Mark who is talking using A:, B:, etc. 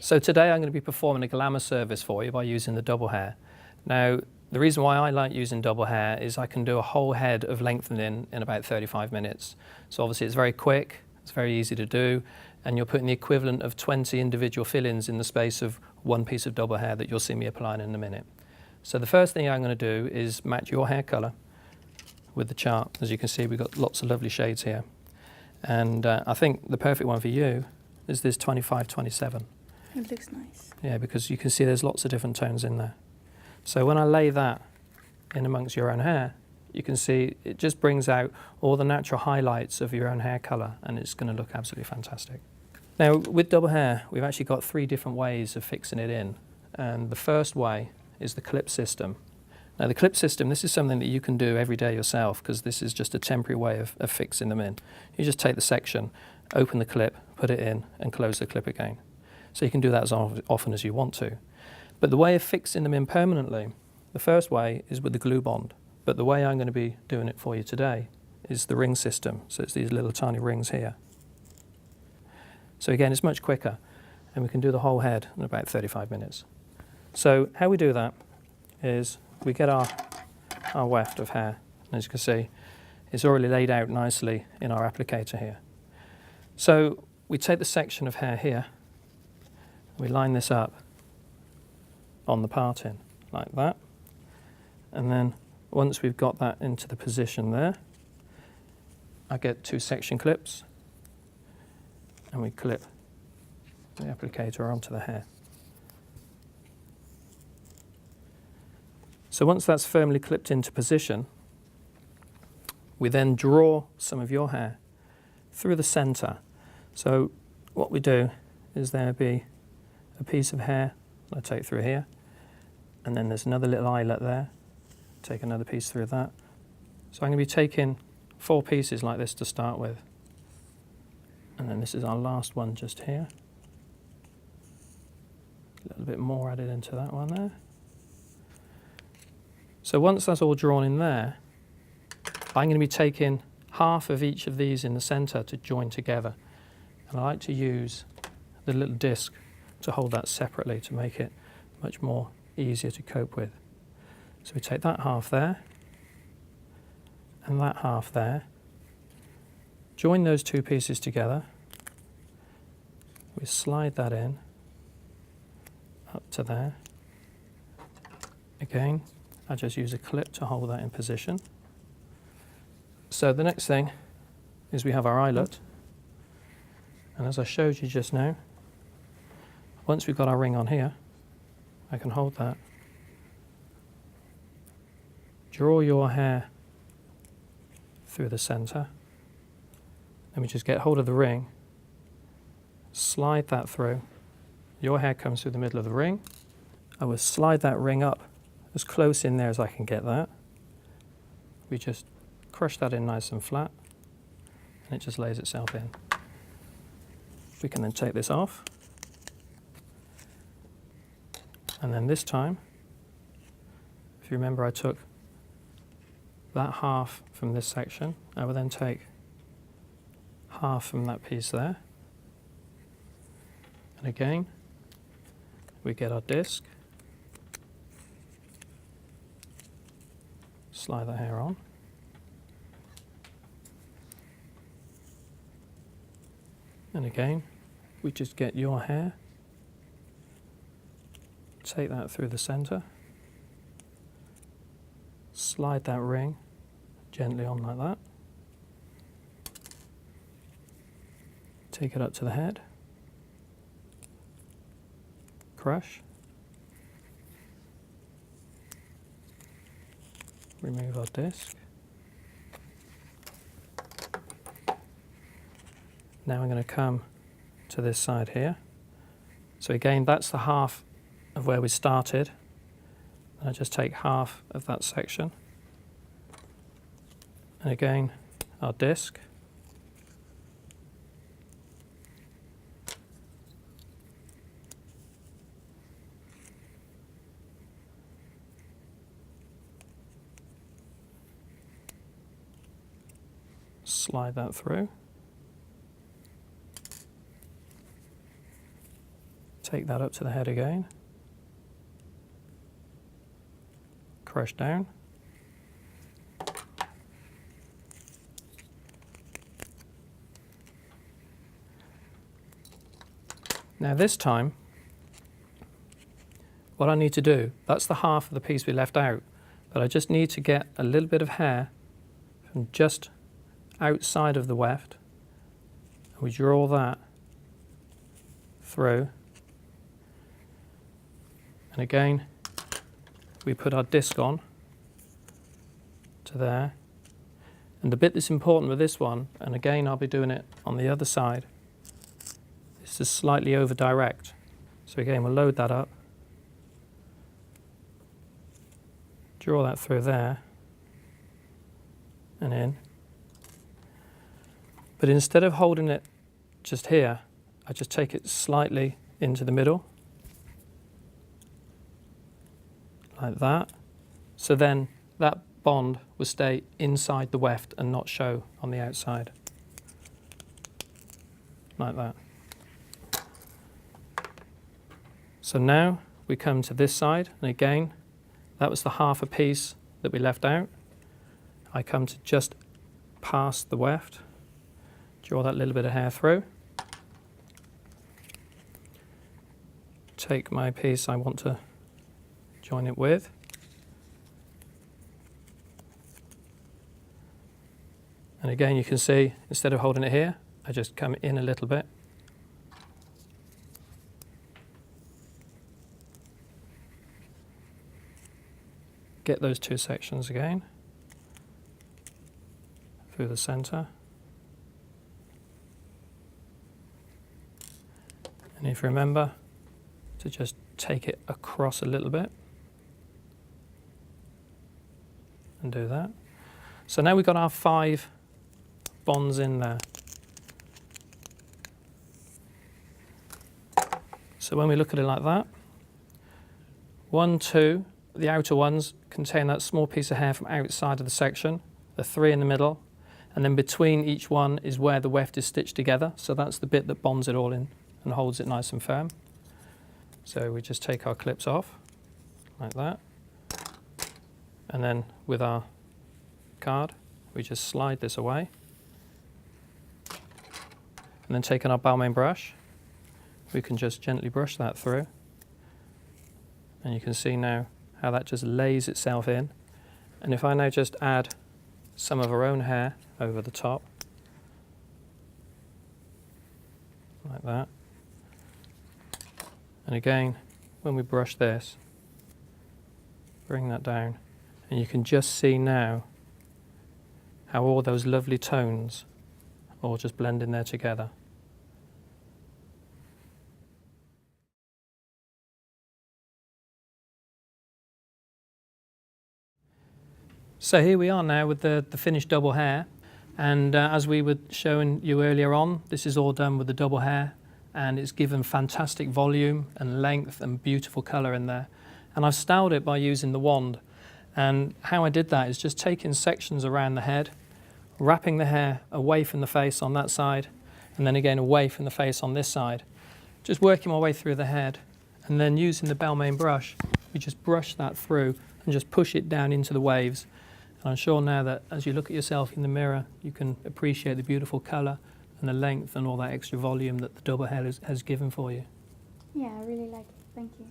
A: So today I'm going to be performing a glamour service for you by using the double hair. Now, the reason why I like using double hair is I can do a whole head of lengthening in about 35 minutes. So obviously it's very quick, it's very easy to do, and you're putting the equivalent of 20 individual fill-ins in the space of one piece of double hair that you'll see me applying in a minute. So the first thing I'm going to do is match your hair colour with the chart. As you can see, we've got lots of lovely shades here. And I think the perfect one for you is this 25-27.
B: It looks nice.
A: Yeah, because you can see there's lots of different tones in there. So when I lay that in amongst your own hair, you can see it just brings out all the natural highlights of your own hair colour, and it's going to look absolutely fantastic. Now, with double hair, we've actually got 3 different ways of fixing it in. And the first way is the clip system. Now, the clip system, this is something that you can do every day yourself, because this is just a temporary way of fixing them in. You just take the section, open the clip, put it in, and close the clip again. So you can do that as often as you want to. But the way of fixing them in permanently, the first way is with the glue bond. But the way I'm going to be doing it for you today is the ring system. So it's these little tiny rings here. So again, it's much quicker, and we can do the whole head in about 35 minutes. So how we do that is we get our weft of hair. And as you can see, it's already laid out nicely in our applicator here. So we take the section of hair here, we line this up on the parting like that, and then once we've got that into the position there, I get 2 section clips and we clip the applicator onto the hair. So once that's firmly clipped into position, we then draw some of your hair through the centre. So what we do is there be a piece of hair I take through here, and then there's another little eyelet there, take another piece through that. So I'm going to be taking 4 pieces like this to start with, and then this is our last one just here. A little bit more added into that one there. So once that's all drawn in there, I'm going to be taking half of each of these in the centre to join together, and I like to use the little disc to hold that separately to make it much more easier to cope with. So we take that half there and that half there, join those 2 pieces together, we slide that in up to there. Again, I just use a clip to hold that in position. So the next thing is we have our eyelet, and as I showed you just now, once we've got our ring on here, I can hold that, draw your hair through the centre, then we just get hold of the ring, slide that through, your hair comes through the middle of the ring, I will slide that ring up as close in there as I can get that, we just crush that in nice and flat, and it just lays itself in. We can then take this off. And then this time, if you remember, I took that half from this section. I will then take half from that piece there. And again, we get our disc, slide the hair on. And again, we just get your hair, take that through the centre, slide that ring gently on like that, take it up to the head, crush, remove our disc. Now I'm going to come to this side here. So again, that's the half of where we started. And I just take half of that section. And again, our disc. Slide that through. Take that up to the head again. Crush down. Now this time, what I need to do, that's the half of the piece we left out, but I just need to get a little bit of hair from just outside of the weft. And we draw that through. And again, we put our disc on to there. And the bit that's important with this one, and again I'll be doing it on the other side, is to slightly over direct. So again, we'll load that up, draw that through there and in. But instead of holding it just here, I just take it slightly into the middle, like that. So then that bond will stay inside the weft and not show on the outside, like that. So now we come to this side, and again, that was the half a piece that we left out. I come to just past the weft, draw that little bit of hair through, take my piece I want to join it with, and again you can see, instead of holding it here, I just come in a little bit. Get those two sections again through the center. And if you remember, to just take it across a little bit and do that. So now we've got our 5 bonds in there. So when we look at it like that, 1, 2, the outer ones contain that small piece of hair from outside of the section, the 3 in the middle, and then between each one is where the weft is stitched together. So that's the bit that bonds it all in and holds it nice and firm. So we just take our clips off, like that. And then with our card, we just slide this away. And then taking our Balmain brush, we can just gently brush that through. And you can see now how that just lays itself in. And if I now just add some of our own hair over the top, like that. And again, when we brush this, bring that down, and you can just see now how all those lovely tones all just blend in there together. So here we are now with the finished double hair, and as we were showing you earlier on, this is all done with the double hair, and it's given fantastic volume and length and beautiful colour in there. And I've styled it by using the wand, and how I did that is just taking sections around the head, wrapping the hair away from the face on that side, and then again away from the face on this side, just working my way through the head, and then using the Balmain brush, we just brush that through and just push it down into the waves. And I'm sure now that as you look at yourself in the mirror, you can appreciate the beautiful colour and the length and all that extra volume that the double hair has given for you.
B: Yeah, I really like it. Thank you.